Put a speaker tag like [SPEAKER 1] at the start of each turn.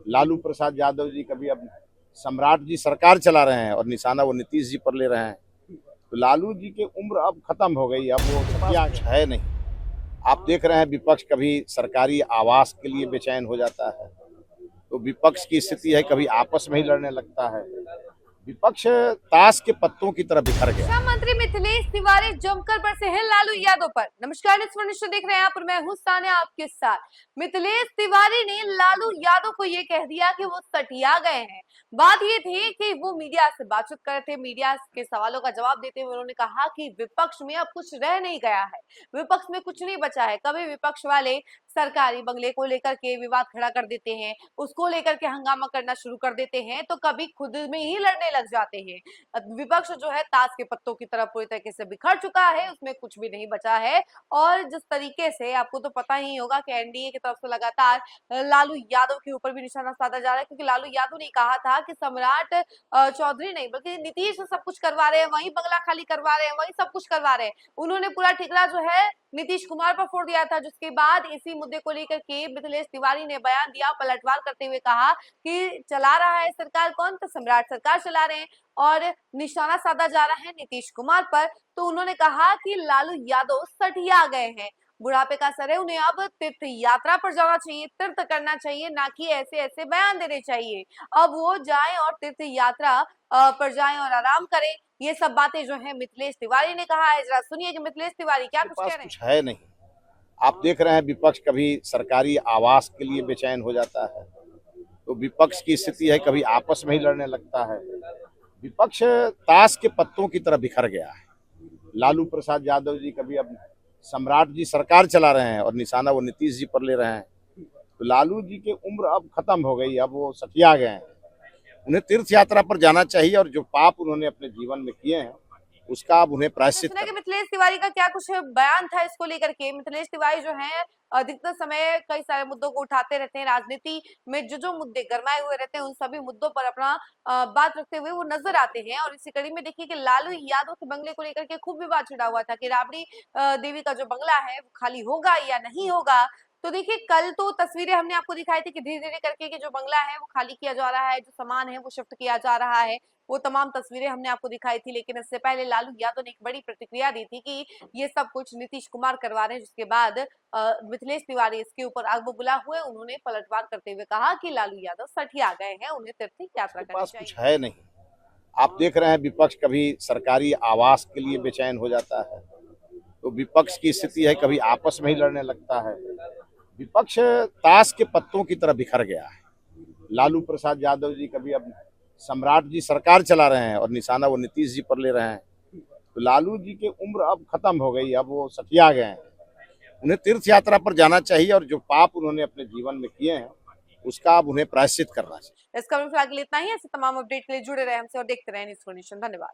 [SPEAKER 1] लालू प्रसाद यादव जी कभी अब सम्राट जी सरकार चला रहे हैं और निशाना वो नीतीश जी पर ले रहे हैं। तो लालू जी की उम्र अब खत्म हो गई, अब वो सत्या है नहीं। आप देख रहे हैं विपक्ष कभी सरकारी आवास के लिए बेचैन हो जाता है, तो विपक्ष की स्थिति है कभी आपस में ही लड़ने लगता है। विपक्ष ताश के पत्तों की तरह बिखर गया।
[SPEAKER 2] शिक्षा मंत्री मिथिलेश तिवारी जमकर बरसे हैं लालू यादव पर। नमस्कार, देख रहे हैं आप और मैं हूं सान्या आपके साथ। मिथिलेश तिवारी ने लालू यादव को ये कह दिया कि वो सटिया गए हैं। बात ये थी कि वो मीडिया से बातचीत कर रहे थे, मीडिया के सवालों का जवाब देते हुए उन्होंने कहा कि विपक्ष में अब कुछ रह नहीं गया है, विपक्ष में कुछ नहीं बचा है। कभी विपक्ष वाले सरकारी बंगले को लेकर के विवाद खड़ा कर देते हैं, उसको लेकर के हंगामा करना शुरू कर देते हैं, तो कभी खुद में ही लड़ने लग जाते हैं। विपक्ष जो है ताश के पत्तों की तरफ पूरी तरीके से बिखर चुका है, उसमें कुछ भी नहीं बचा है। और जिस तरीके से आपको तो पता ही होगा कि एनडीए की तरफ से लगातार लालू यादव के ऊपर भी निशाना साधा जा रहा है, क्योंकि लालू यादव ने कहा था कि सम्राट चौधरी नहीं बल्कि नीतीश सब कुछ करवा रहे हैं, वही बंगला खाली करवा रहे हैं, वही सब कुछ करवा रहे हैं। उन्होंने पूरा ठिकरा जो है नीतीश कुमार पर फोड़ दिया था, जिसके बाद इसी मुद्दे को लेकर के मिथिलेश तिवारी ने बयान दिया, पलटवार करते हुए कहा कि चला रहा है सरकार कौन, तो सम्राट सरकार चला रहे हैं और निशाना साधा जा रहा है नीतीश कुमार पर। तो उन्होंने कहा कि लालू यादव सठिया गए हैं, बुढ़ापे का असर है, उन्हें अब तीर्थ यात्रा पर जाना चाहिए, तीर्थ करना चाहिए, ना कि ऐसे ऐसे बयान देने चाहिए। अब वो जाएं और तीर्थ यात्रा पर जाएं और आराम करें। ये सब बातें जो है मिथिलेश तिवारी ने कहा है। जरा सुनिए कि मिथिलेश तिवारी क्या कुछ कह रहे हैं।
[SPEAKER 1] कुछ है नहीं। आप देख रहे हैं विपक्ष कभी सरकारी आवास के लिए बेचैन हो जाता है, तो विपक्ष की स्थिति है कभी आपस में ही लड़ने लगता है। विपक्ष ताश के पत्तों की तरह बिखर गया है। लालू प्रसाद यादव जी कभी अब सम्राट जी सरकार चला रहे हैं और निशाना वो नीतीश जी पर ले रहे हैं। तो लालू जी की उम्र अब खत्म हो गई, अब वो सठिया गए हैं। उन्हें तीर्थ यात्रा पर जाना चाहिए और जो पाप उन्होंने अपने जीवन में किए हैं उसका अब उन्हें प्रायश्चित
[SPEAKER 2] सुना कि मिथिलेश तिवारी का क्या कुछ बयान था इसको लेकर के। मिथिलेश तिवारी जो है अधिकतर समय कई सारे मुद्दों को उठाते रहते हैं, राजनीति में जो जो मुद्दे गरमाए हुए रहते हैं उन सभी मुद्दों पर अपना बात रखते हुए वो नजर आते हैं। और इसी कड़ी में देखिए कि लालू यादव के बंगले को लेकर के खूब विवाद छिड़ा हुआ था कि राबड़ी देवी का जो बंगला है वो खाली होगा या नहीं होगा। तो देखिए कल तो तस्वीरें हमने आपको दिखाई थी कि धीरे धीरे करके कि जो बंगला है वो खाली किया जा रहा है, जो सामान है वो शिफ्ट किया जा रहा है, वो तमाम तस्वीरें हमने आपको दिखाई थी। लेकिन इससे पहले लालू यादव ने एक बड़ी प्रतिक्रिया दी थी कि ये सब कुछ नीतीश कुमार करवा रहे हैं, जिसके बाद मिथिलेश तिवारी इसके ऊपर आग बबूला हुए। उन्होंने पलटवार करते हुए कहा कि लालू यादव सठिया गए हैं, उन्हें तीर्थ यात्रा करनी चाहिए।
[SPEAKER 1] कुछ है नहीं। आप देख रहे हैं विपक्ष कभी सरकारी आवास के लिए बेचैन हो जाता है, तो विपक्ष की स्थिति है कभी आपस में ही लड़ने लगता है। विपक्ष ताश के पत्तों की तरह बिखर गया है। लालू प्रसाद यादव जी कभी अब सम्राट जी सरकार चला रहे हैं और निशाना वो नीतीश जी पर ले रहे हैं। तो लालू जी की उम्र अब खत्म हो गई, अब वो सठिया गए हैं। उन्हें तीर्थ यात्रा पर जाना चाहिए और जो पाप उन्होंने अपने जीवन में किए हैं उसका अब उन्हें प्रायश्चित करना चाहिए।
[SPEAKER 2] इस खबर में फिलहाल के लिए इतना ही। ऐसे तमाम अपडेट के लिए जुड़े रहे हमसे और देखते रहे न्यूज़ कंडीशन। धन्यवाद।